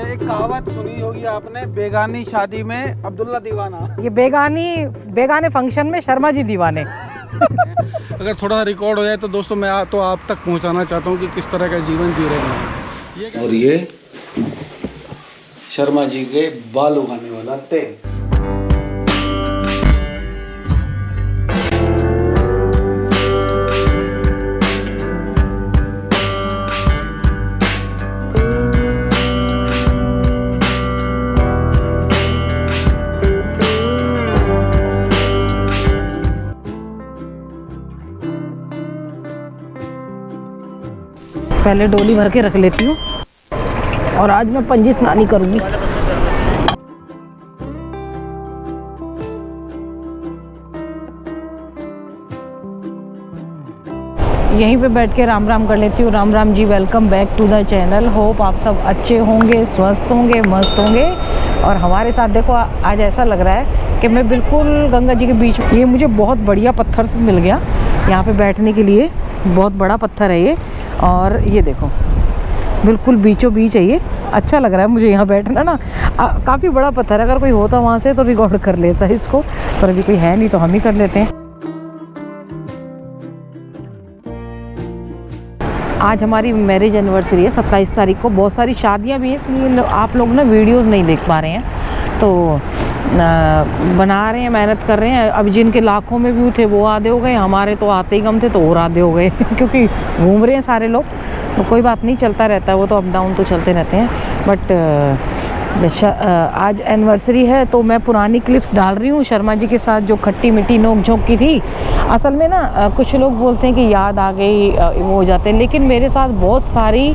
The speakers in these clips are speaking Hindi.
एक कहावत सुनी होगी आपने, बेगानी शादी में अब्दुल्ला दीवाना। ये बेगाने फंक्शन में शर्मा जी दीवाने। अगर थोड़ा रिकॉर्ड हो जाए तो दोस्तों मैं तो आप तक पहुंचाना चाहता हूं कि किस तरह का जीवन जी रहे हैं। और ये शर्मा जी के बाल उगाने वाला तेल। पहले डोली भर के रख लेती हूँ और आज मैं पंजी स्नानी करूँगी। यहीं पे बैठ के राम राम कर लेती हूँ। Ram Ram ji, welcome back to the channel. Hope आप सब अच्छे होंगे, स्वस्थ होंगे, मस्त होंगे। और हमारे साथ देखो आज ऐसा लग रहा है कि मैं बिल्कुल गंगा जी के बीच में, ये मुझे बहुत बढ़िया पत्थर से मिल गया यहाँ पे बैठने के लिए। बहुत बड़ा पत्थर है ये, और ये देखो बिल्कुल बीचों बीच है ये। अच्छा लग रहा है मुझे यहाँ बैठना ना। काफ़ी बड़ा पत्थर है, अगर कोई होता वहाँ से तो रिकॉर्ड कर लेता है इसको, पर अभी कोई है नहीं तो हम ही कर लेते हैं। आज हमारी मैरिज एनिवर्सरी है 27 तारीख को। बहुत सारी शादियाँ भी हैं, इसलिए आप लोग ना वीडियोस नहीं देख पा रहे हैं, तो बना रहे हैं, मेहनत कर रहे हैं। अब जिनके लाखों में व्यू थे वो आधे हो गए, हमारे तो आते ही कम थे तो और आधे हो गए क्योंकि घूम रहे हैं सारे लोग। तो कोई बात नहीं, चलता रहता है वो तो, अप डाउन तो चलते रहते हैं। बट आज एनिवर्सरी है तो मैं पुरानी क्लिप्स डाल रही हूँ शर्मा जी के साथ, जो खट्टी मीठी नोक झोंक की थी। असल में ना कुछ लोग बोलते हैं कि याद आ गई, वो हो जाते हैं, लेकिन मेरे साथ बहुत सारी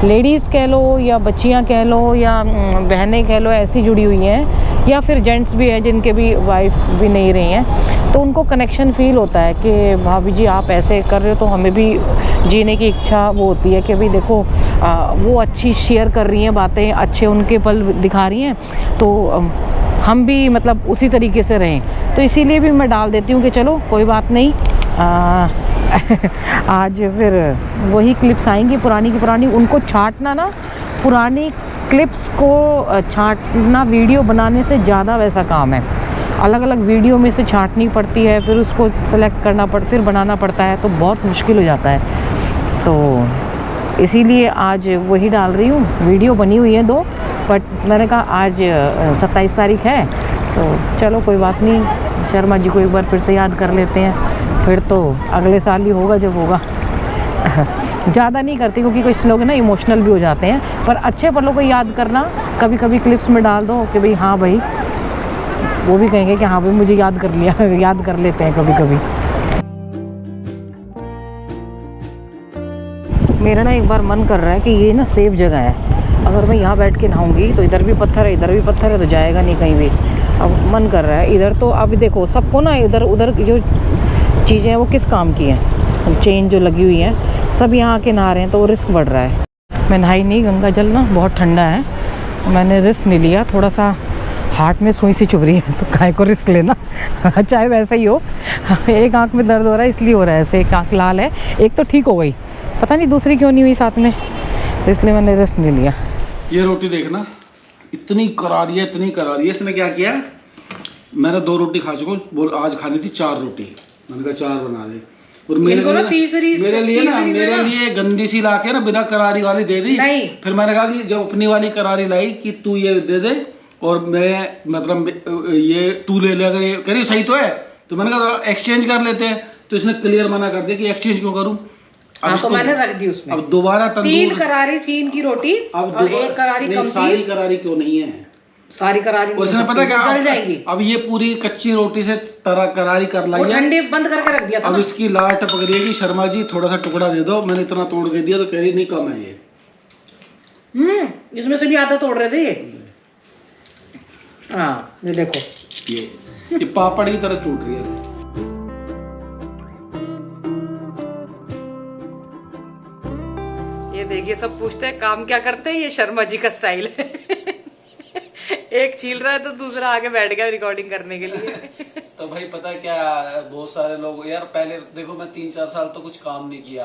लेडीज़ कह लो या बच्चियाँ कह लो या बहनें कह लो ऐसी जुड़ी हुई हैं, या फिर जेंट्स भी हैं जिनके भी वाइफ भी नहीं रही हैं, तो उनको कनेक्शन फील होता है कि भाभी जी आप ऐसे कर रहे हो तो हमें भी जीने की इच्छा वो होती है कि भाई देखो वो अच्छी शेयर कर रही हैं बातें, अच्छे उनके पल दिखा रही हैं, तो हम भी मतलब उसी तरीके से रहें। तो इसीलिए भी मैं डाल देती हूँ कि चलो कोई बात नहीं। आज फिर वही क्लिप्स आएंगी पुरानी की पुरानी, उनको छांटना ना, पुरानी क्लिप्स को छांटना वीडियो बनाने से ज़्यादा वैसा काम है। अलग अलग वीडियो में से छांटनी पड़ती है, फिर उसको सेलेक्ट करना फिर बनाना पड़ता है, तो बहुत मुश्किल हो जाता है। तो इसीलिए आज वही डाल रही हूँ। वीडियो बनी हुई है 2, बट मैंने कहा आज 27 तारीख है तो चलो कोई बात नहीं, शर्मा जी को एक बार फिर से याद कर लेते हैं। फिर तो अगले साल ही होगा जब होगा। ज़्यादा नहीं करती क्योंकि कुछ लोग ना इमोशनल भी हो जाते हैं, पर अच्छे पलों को याद करना कभी कभी क्लिप्स में डाल दो कि भाई हाँ भाई, वो भी कहेंगे कि हाँ भाई मुझे याद कर लिया याद कर लेते हैं कभी कभी। मेरा ना एक बार मन कर रहा है कि ये ना सेफ जगह है, अगर मैं यहाँ बैठ के नहाऊंगी तो इधर भी पत्थर है इधर भी पत्थर है तो जाएगा नहीं कहीं भी। अब मन कर रहा है इधर, तो अभी देखो सबको ना इधर उधर जो चीज़ें हैं वो किस काम की हैं, चेन जो लगी हुई हैं, सब यहाँ आके नहा रहे हैं तो वो रिस्क बढ़ रहा है। मैं नहाई नहीं, गंगा जल ना बहुत ठंडा है, मैंने रिस्क नहीं लिया। थोड़ा सा हार्ट में सुई सी चुभ रही है तो काय को रिस्क लेना चाहे वैसा ही हो। एक आंख में दर्द हो रहा है इसलिए हो रहा है ऐसे, एक आंख लाल है, एक तो ठीक हो गई, पता नहीं दूसरी क्यों नहीं हुई साथ में, तो इसलिए मैंने रिस्क नहीं लिया। ये रोटी देखना इतनी करारी है, इतनी करारी है। इसने क्या किया, मैंने 2 रोटी खा चुका हूँ, आज खानी थी 4 रोटी, मैंने कहा 4 बना दे। और मेरे लिए गंदी सी ला के ना बिना करारी वाली दे दी। फिर मैंने कहा कि जब अपनी वाली करारी लाई कि तू ये दे दे और मैं मतलब ये तू ले ले, अगर ये कह रही सही तो है तो मैंने कहा एक्सचेंज कर लेते हैं। तो इसने क्लियर मना कर दिया कि एक्सचेंज क्यों करूं। हाँ, तो मैंने रख दी उसमें। अब दोबारा 3 करारी थी इनकी रोटी, अब 1 करारी कम थी। सारी करारी क्यों नहीं है, सारी करारी उसने पता क्या जल जाएगी। अब ये पूरी कच्ची रोटी से करारी कर लाई है, ठंडे बंद करके रख दिया था। अब इसकी लाट टपक रही है कि शर्मा जी थोड़ा सा टुकड़ा दे दो, मैंने इतना तोड़ के दिया तो कह रही नहीं कम है ये। इसमें से भी आधा तोड़ रहे थे ये। हाँ ये देखो, ये पापड़ की तरह टूट रही है। ये देखिए सब पूछते हैं काम क्या करते हैं, ये शर्मा जी का स्टाइल है एक छील रहा है तो दूसरा आगे बैठ गया रिकॉर्डिंग करने के लिए तो भाई पता है क्या, बहुत सारे लोग यार, पहले देखो मैं 3-4 साल तो कुछ काम नहीं किया,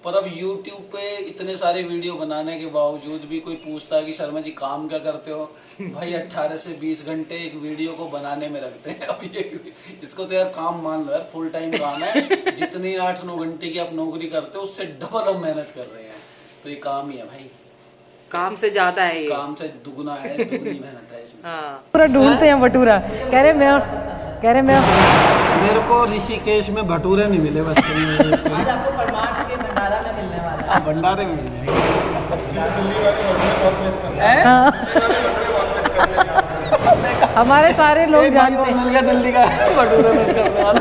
पर अब YouTube पे इतने सारे वीडियो बनाने के बावजूद भी कोई पूछता है कि शर्मा जी काम क्या करते हो, भाई 18 से 20 घंटे एक वीडियो को बनाने में लगते हैं। अब ये इसको तो यार काम मान लो यार, फुल टाइम काम है। जितनी 8-9 घंटे की आप नौकरी करते हो उससे डबल हम मेहनत कर रहे हैं, तो ये काम ही है भाई, काम से ज्यादा है ये, काम से दुगुना है, दुगनी मेहनत है इसमें। हाँ। पूरा ढूंढते हैं भटूरा, कह रहे मैं मेरे को ऋषिकेश में भटूरे नहीं मिले बस आपको परमार्थ के भंडारा में मिलने वाला है। भंडारे में मिल जाएंगे। हमारे सारे लोग जानते हैं। मिल गया दिल्ली का भटूरा मिस करने वाला।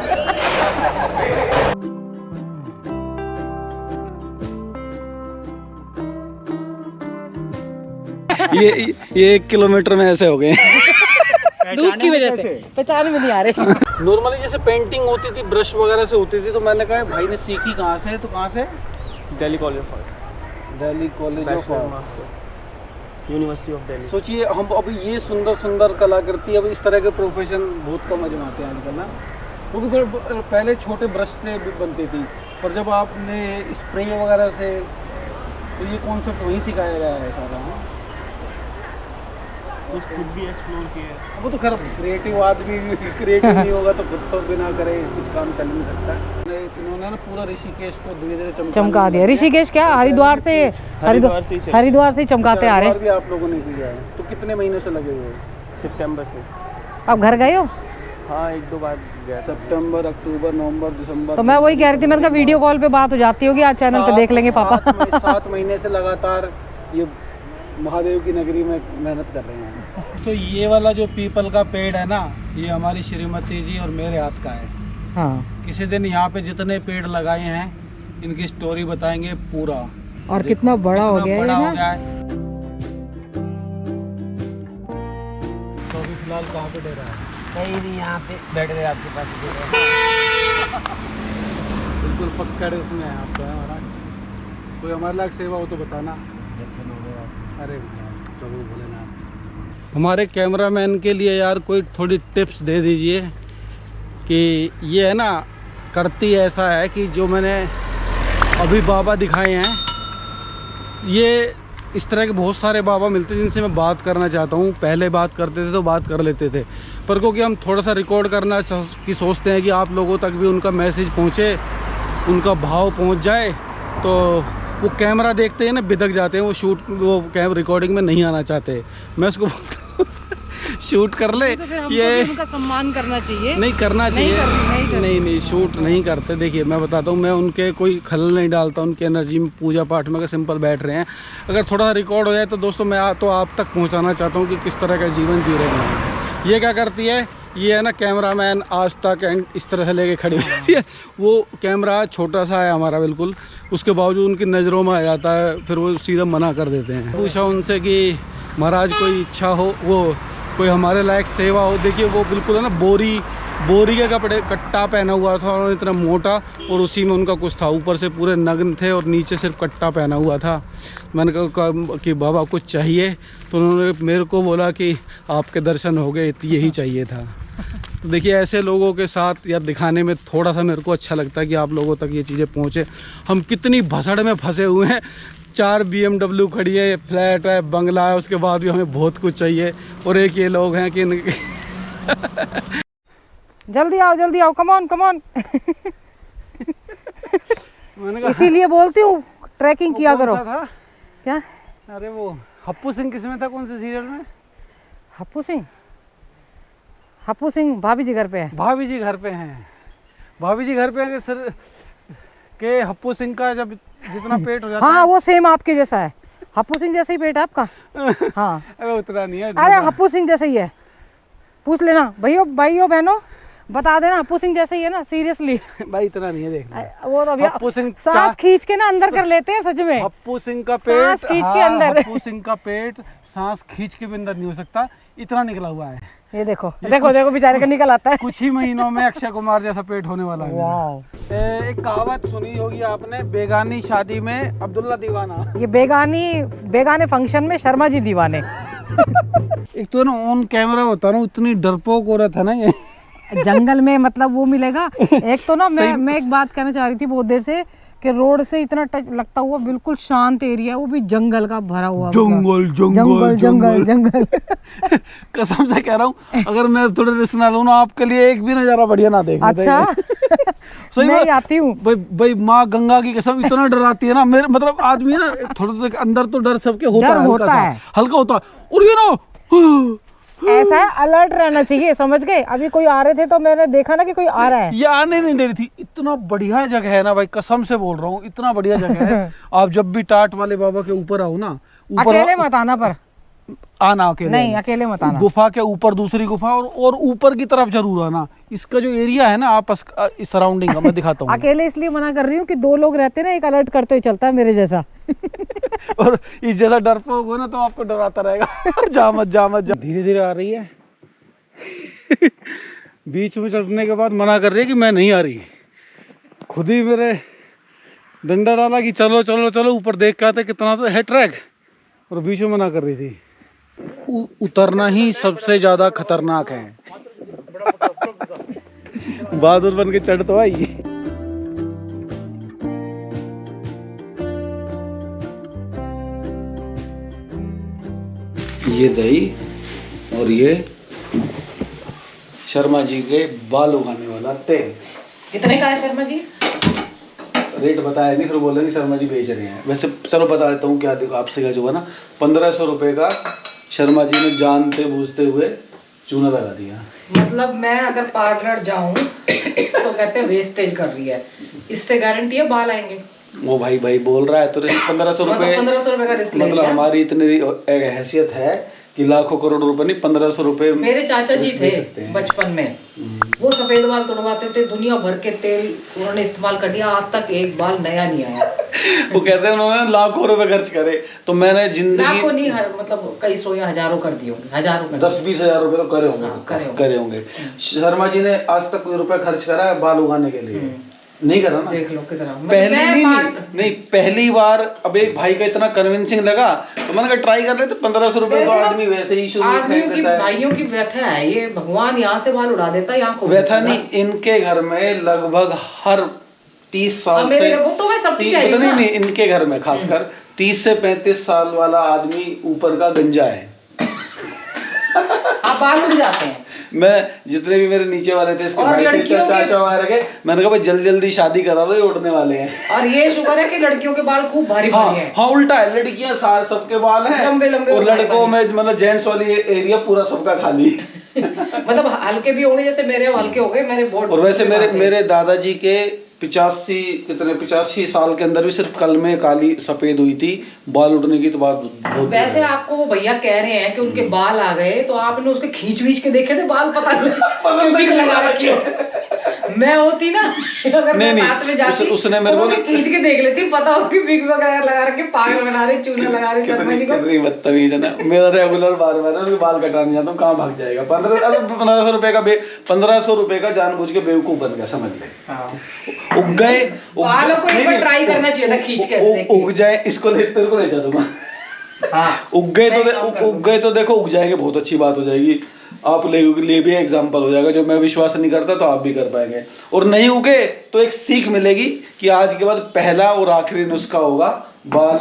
ये 1 किलोमीटर में ऐसे हो गए धूप की वजह से पहचान में नहीं आ रहे। नॉर्मली जैसे पेंटिंग होती थी ब्रश वगैरह से होती थी, तो मैंने कहा भाई ने सीखी कहाँ से, तो कहाँ से? Delhi college of art, Delhi college of masters, university of Delhi. सोचिए हम अब ये सुंदर सुंदर कलाकृति, अब इस तरह के प्रोफेशन बहुत कम आजमाते हैं आजकल ना, क्योंकि पहले छोटे ब्रश से बनती थी, पर जब आपने स्प्रे वगैरह से, तो ये कॉन्सेप्ट वहीं सिखाया गया है सारा। कुछ खुद भी एक्सप्लोर किया। वो तो खैर क्रिएटिव आदमी क्रिएटिव नहीं होगा तो खुद तो बिना करे कुछ काम चल नहीं सकता। इन्होंने ना पूरा ऋषिकेश को धीरे धीरे चमका दिया। ऋषिकेश क्या हरिद्वार से ही चमकाते आ रहे हैं। भी आप लोगों ने किया है, तो कितने महीने से लगे हुए? सितंबर से। आप घर गए हो? हाँ, 1-2 बार गया। सितंबर, अक्टूबर, नवंबर, दिसंबर। तो मैं वही कह रही थी, मैंने कहा वीडियो कॉल पे बात हो जाती होगी, आज चैनल पे देख लेंगे पापा। 7 महीने से लगातार ये महादेव की नगरी में मेहनत कर रहे हैं। तो ये वाला जो पीपल का पेड़ है ना, ये हमारी श्रीमती जी और मेरे हाथ का है। हाँ। किसी दिन यहाँ पे जितने पेड़ लगाए हैं इनकी स्टोरी बताएंगे पूरा। और कितना बड़ा हो गया है। तो अभी फिलहाल कहाँ पे डेरा है? कहीं नहीं, यहाँ पे बैठ गए आपके पास। बिल्कुल पक्का उसमें है आपका है हमारा। कोई हमारे लायक सेवा हो तो बताना। अरे प्रभु भोलेनाथ, हमारे कैमरामैन के लिए यार कोई थोड़ी टिप्स दे दीजिए कि ये है ना, करती ऐसा है कि जो मैंने अभी बाबा दिखाए हैं, ये इस तरह के बहुत सारे बाबा मिलते हैं जिनसे मैं बात करना चाहता हूँ। पहले बात करते थे तो बात कर लेते थे, पर क्योंकि हम थोड़ा सा रिकॉर्ड करना की सोचते हैं कि आप लोगों तक भी उनका मैसेज पहुँचे, उनका भाव पहुँच जाए, तो वो कैमरा देखते हैं ना बिदक जाते हैं, वो रिकॉर्डिंग में नहीं आना चाहते। मैं उसको शूट कर ले, तो फिर ये उनका सम्मान करना चाहिए। नहीं करना चाहिए। नहीं शूट नहीं करते। देखिए मैं बताता हूँ, मैं उनके कोई खलल नहीं डालता उनकी एनर्जी में, पूजा पाठ में अगर सिंपल बैठ रहे हैं। अगर थोड़ा सा रिकॉर्ड हो जाए तो दोस्तों मैं तो आप तक पहुँचाना चाहता हूँ कि किस तरह का जीवन जी रहे हैं। ये क्या करती है, ये है ना कैमरामैन आज तक एंड इस तरह से लेके खड़ी होती है। वो कैमरा छोटा सा है हमारा बिल्कुल, उसके बावजूद उनकी नज़रों में आ जाता है, फिर वो सीधा मना कर देते हैं। पूछा उनसे कि महाराज कोई इच्छा हो, वो कोई हमारे लायक सेवा हो। देखिए वो बिल्कुल है ना बोरी के कपड़े कट्टा पहना हुआ था और इतना मोटा, और उसी में उनका कुछ था, ऊपर से पूरे नग्न थे और नीचे सिर्फ कट्टा पहना हुआ था। मैंने कहा कि बाबा कुछ चाहिए, तो उन्होंने मेरे को बोला कि आपके दर्शन हो गए, यही चाहिए था। तो देखिए ऐसे लोगों के साथ यार दिखाने में थोड़ा सा मेरे को अच्छा लगता है कि आप लोगों तक ये चीज़ें पहुँचे। हम कितनी भसड़ में फंसे हुए हैं, 4 BMW खड़ी है, फ्लैट है, बंगला है, उसके बाद भी हमें बहुत कुछ चाहिए, और एक ये लोग हैं कि जल्दी आओ कम ऑन। इसीलिए बोलती हूँ ट्रैकिंग किया करो। क्या? अरे वो हप्पू सिंह किसमें था, कौन से सीरियल में? हप्पू सिंह भाभी जी घर पे है। भाभी जी घर पे हैं सर के हप्पू सिंह का जब जितना पेट हो जाता हाँ, है। वो सेम आपके जैसा है, हप्पू सिंह जैसा ही पेट है आपका। हाँ अरे उतना नहीं है। अरे हप्पू सिंह जैसा ही है, पूछ लेना भाइयों बहनों, बता देना हप्पू सिंह जैसे ही है ना, सीरियसली। भाई इतना नहीं है, देखना वो तो हप्पू सिंह सांस खींच के ना अंदर कर लेते हैं सच में। हप्पू सिंह का पेट सांस खींच के अंदर। हप्पू सिंह का पेट सांस खींच के भी अंदर नहीं हो सकता, इतना निकला हुआ है। ये देखो बेचारे का निकल आता है। कुछ ही महीनों में अक्षय कुमार जैसा पेट होने वाला है। वाह। एक कहावत सुनी होगी आपने, बेगानी शादी में अब्दुल्ला दीवाना। ये बेगाने फंक्शन में शर्मा जी दीवाने। एक तो ना ऑन कैमरा होता ना, इतनी डरपोक औरत है ना ये। जंगल में मतलब वो मिलेगा। एक तो ना मैं एक बात कहना चाह रही थी बहुत देर से कि रोड से इतना टच लगता हुआ बिल्कुल शांत एरिया, वो भी जंगल का भरा हुआ, जंगल जंगल जंगल जंगल। कसम से कह रहा हूँ, अगर मैं थोड़े रिस्क ना लूँ ना, आपके लिए एक भी नजारा बढ़िया ना देख अच्छा सही मैं में आती हूँ। भाई माँ गंगा की कसम इतना डराती है ना, मेरे मतलब आदमी ना थोड़ा तो अंदर तो डर सबके होता डर है, होता है। हल्का होता है। और ये ना ऐसा है, अलर्ट रहना चाहिए, समझ गए। अभी कोई आ रहे थे तो मैंने देखा ना कि कोई आ रहा है, ये आने नहीं दे रही थी। इतना बढ़िया जगह है ना भाई, कसम से बोल रहा हूँ, इतना बढ़िया जगह है। आप जब भी टाट वाले बाबा के ऊपर आओ ना, ऊपर अकेले मत आना, पर आना अकेले नहीं, अकेले मत आना। गुफा के ऊपर दूसरी गुफा और ऊपर की तरफ जरूर आना। इसका जो एरिया है ना आपस इस सराउंडिंग का मैं दिखाता हूँ। अकेले इसलिए मना कर रही हूँ कि 2 लोग रहते ना, एक अलर्ट करते हुए चलता है मेरे जैसा। और इस जैसा डरपोक हो ना तो आपको डराता रहेगा। जा मत जा मत जा। धीरे धीरे आ रही है। बीच में चढ़ने के बाद मना कर रही है कि मैं नहीं आ रही। खुद ही मेरे डंडा डाला कि चलो चलो चलो ऊपर देख के आते कितना तो है ट्रैक, और बीच में मना कर रही थी। उतरना ही सबसे ज्यादा खतरनाक है। बहादुर बन के चढ़ तो आई। ये दही और ये शर्मा जी के बाल उगाने वाला तेल। कितने का है शर्मा जी? रेट बताया नहीं, फिर बोलेंगे शर्मा जी बेच रहे हैं। वैसे चलो बता देता हूँ क्या, देखो आपसे क्या जो है ना, 1500 रुपये का शर्मा जी ने जानते बूझते हुए चूना लगा दिया। मतलब मैं अगर पार्लर जाऊं तो कहते हैं वेस्टेज कर रही है, इससे गारंटी है बाल आएंगे। वो भाई बोल रहा है तो 1500 रुपये, 1500 रुपए का रिस्क ले मतलब लिया। हमारी इतनी हैसियत है कि लाखों करोड़ रुपए नहीं, 1500 रुपये। मेरे चाचा जी थे बचपन में, वो सफेद बाल तुड़वाते थे, दुनिया भर के तेल उन्होंने इस्तेमाल कर दिया, आज तक एक बाल नया नहीं आया। वो कहते हैं उन्होंने लाखों रुपए खर्च करे, तो मैंने जिंदगी लाखों नहीं, मतलब कई सौ या हजारों कर दिए होंगे, हजारों 10-20 हजार रुपए तो करे होंगे, करे होंगे। शर्मा जी ने आज तक कोई रुपए खर्च करा है बाल उगाने के लिए? नहीं करा ना। देख लो कितना नहीं, पहली बार अब एक भाई का इतना कन्विंसिंग लगा तो मैंने कहा ट्राई कर लेते। 1500 रुपए तो आदमी वैसे ही शुरू में फेंक देता है। भाइयों की व्यथा है ये, भगवान यहाँ से बाल उड़ा देता है, यहाँ को व्यथा नहीं, इनके घर में लगभग हर 30 साल से तो मैं सब नहीं, इनके घर में खासकर 30 से 35 साल वाला आदमी ऊपर का गंजा है। आप बाल उड़ जाते हैं। मैं जितने भी मेरे नीचे वाले थे, इसके भाई थे, चाचा वगैरह के, मैंने कहा भाई जल्दी जल्दी शादी करा लो, ये उड़ने वाले हैं। और ये शुक्र है कि लड़कियों के बाल खूब भारी भारी हैं। हाँ उल्टा है, लड़कियां सारे सबके बाल हैं लंबे लंबे, और लड़कों में मतलब जेंट्स वाली एरिया पूरा सबका खाली। मतलब हल्के भी होंगे, जैसे मेरे हल्के हो गए मेरे बहुत। और वैसे मेरे दादाजी के 85 साल के अंदर भी सिर्फ कल में काली सफेद हुई थी, बाल उड़ने की तो बात बहुत। वैसे आपको वो भैया कह रहे हैं कि उनके बाल आ गए, तो आपने उसके खींच के देखे थे बाल? पता नहीं लगा रखी हो। मैं होती ना, अगर मैं साथ में जाती, उसने मेरे को खींच के देख लेती, पता हो कि बिग वगैरह लगा रखे, पागल बना रहे, चूना लगा रहे। कितनी बदतमीज है ना। मेरा रेगुलर बार्बर है, उसके बाल कटाने जाता हूँ, कहाँ भाग जाएगा। 1500 रुपए का 1500 रुपए का जानबूझ के बेवकूफ बन गया, समझ ले। उग गए बालों को एक बार ट्राई करना चाहिए था, खींच के उग जाए, इसको तेरे को ले जा दूंगा। उग गए तो देखो उग जाएंगे, बहुत अच्छी बात हो जाएगी। आप लिए भी एग्जाम्पल हो जाएगा, जो मैं विश्वास नहीं करता तो आप भी कर पाएंगे। और नहीं उगे तो एक सीख मिलेगी कि आज के बाद पहला और आखिरी नुस्खा होगा बाल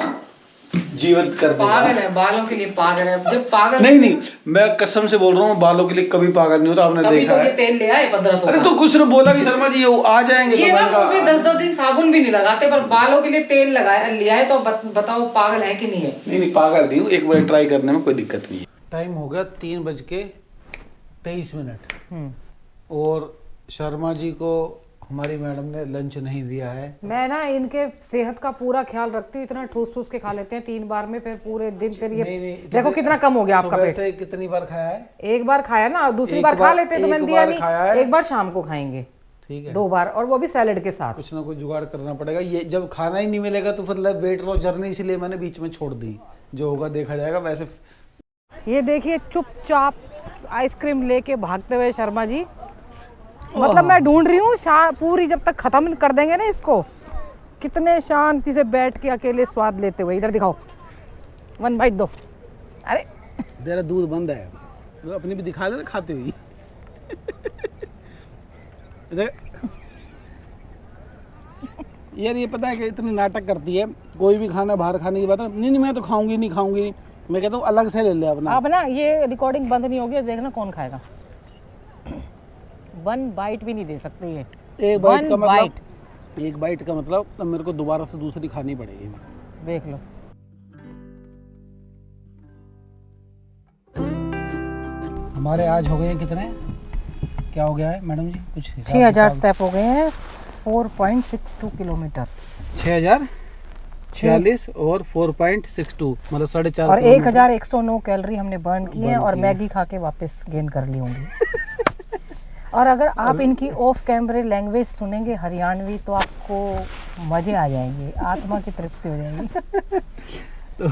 जीवित कर देगा। पागल है, बालों के लिए पागल है। जब पागल नहीं, मैं कसम से बोल रहा हूँ, बालों के लिए कभी पागल नहीं होता। आपने देखा तो है, ये तेल ले आए 1500। अरे तो कुछ ने बोला भी शर्मा जी ये आ जाएंगे, ये ना 10-10 दिन साबुन भी नहीं लगाते, पर बालों के लिए तेल लगाया लिया है, तो बताओ पागल है कि नहीं है? नहीं पागल नहीं हूँ, एक बार ट्राई करने में कोई दिक्कत नहीं है। टाइम हो गया 3:23 और शर्मा जी को हमारी मैडम ने लंच नहीं दिया है। मैं ना इनके सेहत का पूरा ख्याल रखती हूँ, इतना ठूस के खा लेते हैं 3 बार में, फिर पूरे दिन फिर ये नहीं, देखो कितना कम हो गया आपका पेट। से कितनी बार खाया है? एक बार खाया ना, दूसरी बार खा लेते तो मैंने दिया नहीं, एक बार शाम को खाएंगे, ठीक है, 2 बार, और वो भी सैलेड के साथ। कुछ ना कुछ जुगाड़ करना पड़ेगा। ये जब खाना ही नहीं मिलेगा तो फिर वेट लॉस जर्नी, इसलिए मैंने बीच में छोड़ दी, जो होगा देखा जाएगा। वैसे ये देखिए चुपचाप आइसक्रीम लेके भागते हुए शर्मा जी, मतलब मैं ढूंढ रही हूँ पूरी, जब तक खत्म कर देंगे ना इसको, कितने शांति से बैठ के अकेले स्वाद लेते हुए। इधर दिखाओ, 1 बाइट दो। अरे तेरा दूध बंद है, अपनी भी दिखा ले ना खाते हुई। यार ये पता है कि इतनी नाटक करती है, कोई भी खाना बाहर खाने की बात है, नहीं मैं तो खाऊंगी नहीं, मैं कहता हूँ अलग से ले ले अपना। अब ना ये रिकॉर्डिंग बंद नहीं होगी, देखना कौन खाएगा। 1 बाइट भी नहीं दे सकते ये। एक बाइट का मतलब, एक बाइट का मतलब तब मेरे को दोबारा से दूसरी खानी पड़ेगी। देख लो। हमारे आज हो गए हैं कितने, क्या हो गया है मैडम जी, कुछ 6000 स्टेप हो गए हैं, 4.62 किलोमीटर। 6046 और 4.62 मतलब 4.5 और 1109 कैलोरी हमने बर्न की है, और मैगी खा के वापस गेन कर ली होंगी। और अगर आप इनकी ऑफ कैमरे लैंग्वेज सुनेंगे हरियाणवी तो आपको मजे आ जाएंगे, आत्मा की तृप्ति हो जाएगी। तो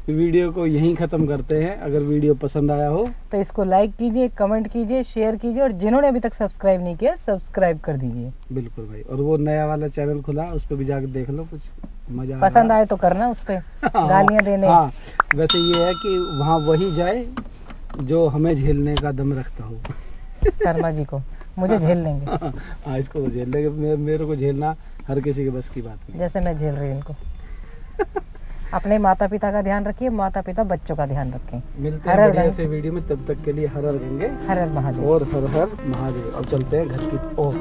वीडियो को यहीं ख़त्म करते हैं। अगर वीडियो पसंद आया हो तो इसको लाइक कीजिए, कमेंट कीजिए, शेयर कीजिए, और जिन्होंने अभी तक सब्सक्राइब नहीं किया सब्सक्राइब कर दीजिए। बिल्कुल भाई। और वो नया वाला चैनल खुला, उस पर भी जाकर देख लो, कुछ मजा पसंद आए तो करना उस पे गालियां देने। हाँ, वैसे ये है कि वहाँ वही जाए जो हमें झेलने का दम रखता हो। शर्मा जी को, मुझे झेल लेंगे। हाँ, इसको वो झेल लेंगे, मेरे को झेलना हर किसी के बस की बात नहीं। जैसे मैं झेल रही हूँ इनको। अपने माता पिता का ध्यान रखिए, माता पिता बच्चों का ध्यान रखें। मिलते हैं बढ़िया से वीडियो में, तब तक के लिए हर हर गंगे, हर हर महादेव। और हर हर महादेव। अब चलते हैं घर की ओर।